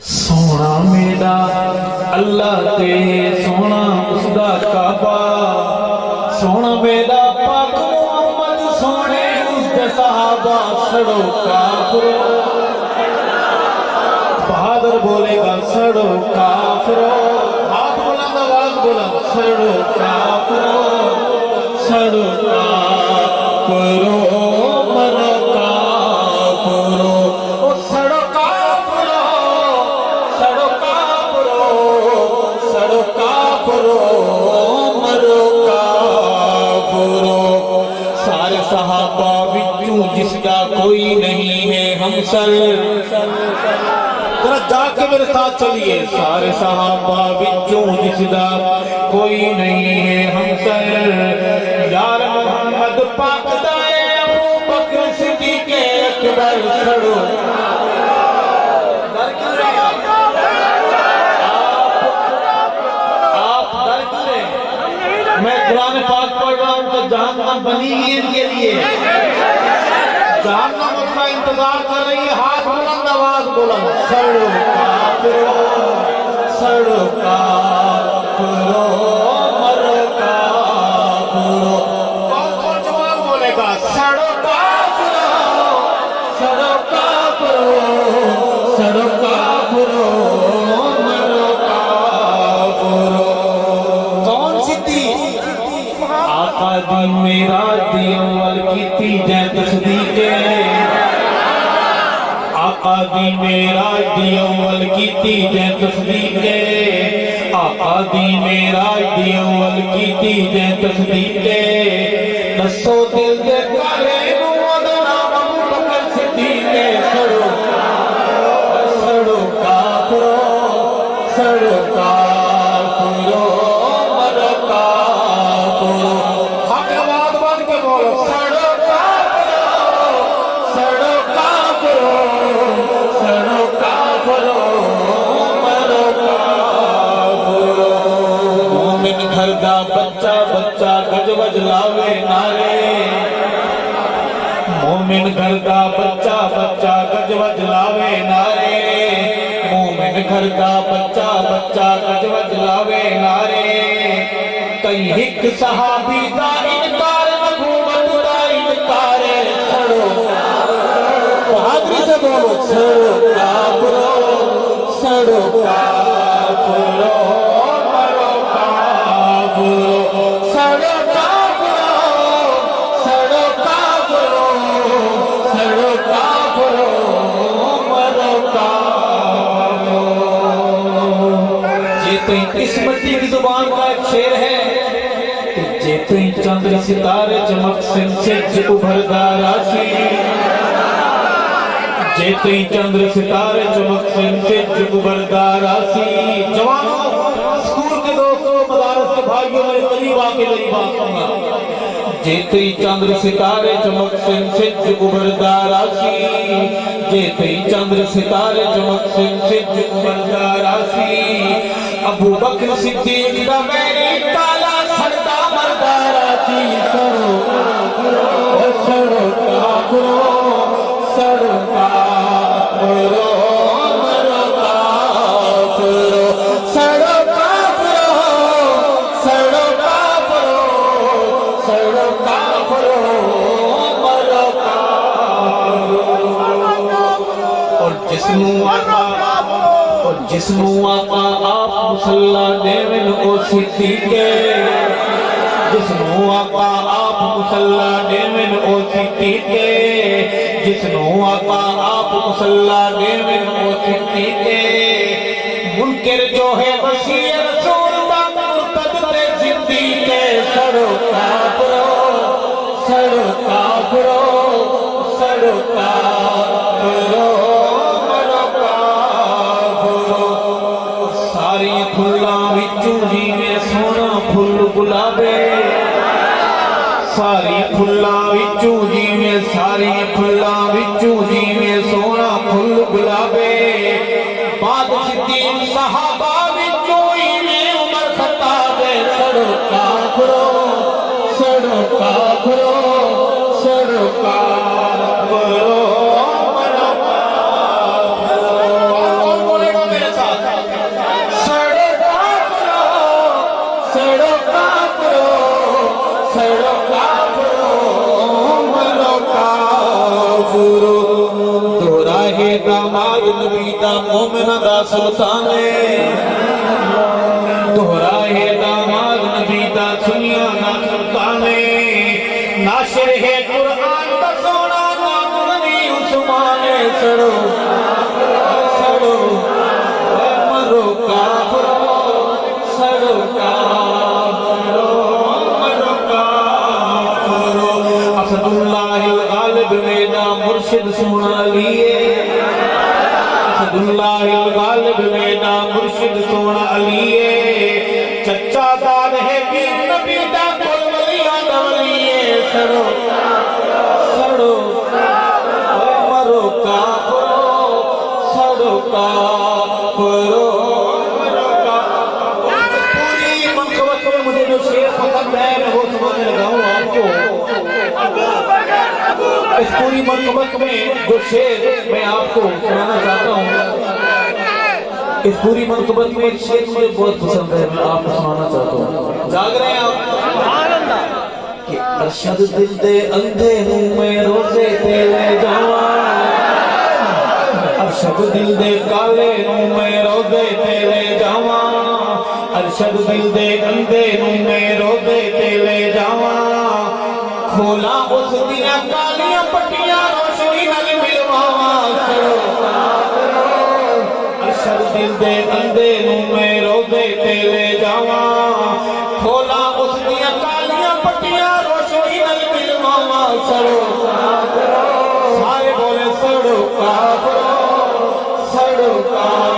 سونا میرا اللہ تے سونا اس دا کعبہ سونا میرا پاک محمد سونے اس دے صحابہ سڑو کافرو بہادر بولے گا سڑو کافرو ہاتھ بلند آواز بلند سڑو کافرو سڑو کافرو مرو کافرو او سڑو کافرو سڑو کافرو سڑو کافرو مرو کافرو سارے صحابہ وچوں جس کا کوئی نہیں ہے ہم سر ذرا جا کے میرے ساتھ چلیے سارے صحابہ وچوں جس کا کوئی نہیں ہے ہم سر یار محمد پاک دائے ابو بکر صدیق اکبر سڑو آپ ڈر کریں میں قرآن پاک پڑھ رہا ہوں تو جہنم بنی ہے ان کے لیے جہنم ان کا انتظار کر رہی ہے ہاتھ بلند آواز بلند سڑو کافرو سڑو کافرو مرو کافرو کون جواب بولے گا سڑو کافرو سڑو کافرو سڑو کافرو مرو کافرو کون سدی آقا دی میرا دی اول کیتی جائے تصدیق آقا دی میرا دی اول کیتی جائے تصدیق آقا دی میرا دی اول کیتی جائے تصدیق دسو دل دے کالے نوادنا ابو بکر صدیق سڑو سڑو کافرو سڑو کافرو مرو کافرو حق آواز بن کے بولو سڑو کافرو سڑو کافرو سڑو کافرو مرو کافرو مومن گھر دا بچہ بچہ گج وج لاوے نارے مومن گھر دا بچہ بچہ گج وج لاوے نارے مومن گھر دا بچہ بچہ گج وج لاوے نارے کئی ہک صحابی دا انکار نبوت دا انکار سڑو بہادری سے بولو سڑو کافرو سڑو کافرو مرو کافرو سڑو کافرو سڑو کافرو سڑو کافرو مرو کافرو یہ تو قسمتی کی زبان کا ایک شعر ہے جے تُوئی چندر ستارے چمک سن سج ابھردار آسی جے تُوئی چندر ستارے چمک سن سج ابھردار آسی جوانوں سکول کے دوستوں مدارس کے بھائیوں میں قریب آکے قریب آکوں جے تُوئی چندر ستارے چمک سن سج ابھردار آسی جے تُوئی چندر ستارے چمک سن سج ابھردار آسی ابو بکر صدیق دا میری کالا سردہ مردار آتی سڑو سڑو کافرو سڑو کافرو مرو کافرو سڑو کافرو سڑو کافرو سڑو کافرو مرو کافرو اور جسموں آقا آپ مسلح دیوین او صدیقے جسنو آقا آپ مسلح دیوین او صدیقے جسنو آقا آپ مسلح دیوین او صدیقے منکر جو ہے وسیع رسول دا مرتد تے صدیقے سڑو کافرو سڑو کافرو سڑو کافرو گلابے ساری پھلاں وچوں جیویں ساری پھلاں وچوں جیویں سونا پھل گلابے بعد صدیق صحابہ وچوں ایویں عمر خطاب سڑو کافرو سڑو کافرو سڑو کافرو دا مومن دا سلطان دوہرا ہے داماد نبی دا سنیا دا سلطان ناشر ہے قرآن دا سونا نام غنی عثمان سڑو سڑو مرو کافرو سڑو کافرو مرو کافرو اسد اللہ الغالب میدا مرشد سونا لیے اسد اللہ الغالب میدا مرشد سونا لیے چچا داد ہے پیر نبی دا کل ولیاں دا ولیے سڑو سڑو مرو کافرو سڑو کافرو مرو کافرو پوری منقبت میں مجھے جو شیخ پسند ہے میں وہ سمجھنے لگا ہوں آپ کو اس پوری منقبت میں جو شیخ میں آپ کو سنانا چاہتا ہوں اس پوری منقبت میں ایک شیخ مجھے بہت پسند ہے میں آپ کو سنانا چاہتا ہوں جاگ رہے ہیں آپ کہ ارشد دل دے اندھے ہوں میں روزے تے لے جاواں ارشد دل دے کالے ہوں میں روزے تے لے جاواں ارشد دل دے اندھے ہوں میں روزے تے لے جاواں کھولا اس دیا کالیاں پٹیاں روشنی نل ملواواں ارشد دل دے اندھے ہوں میں روزے تے لے جاواں کھولا اس دیا کالیاں پٹیاں روشنی نل ملواواں سڑو سارے بولے سڑو کافرو سڑو کافرو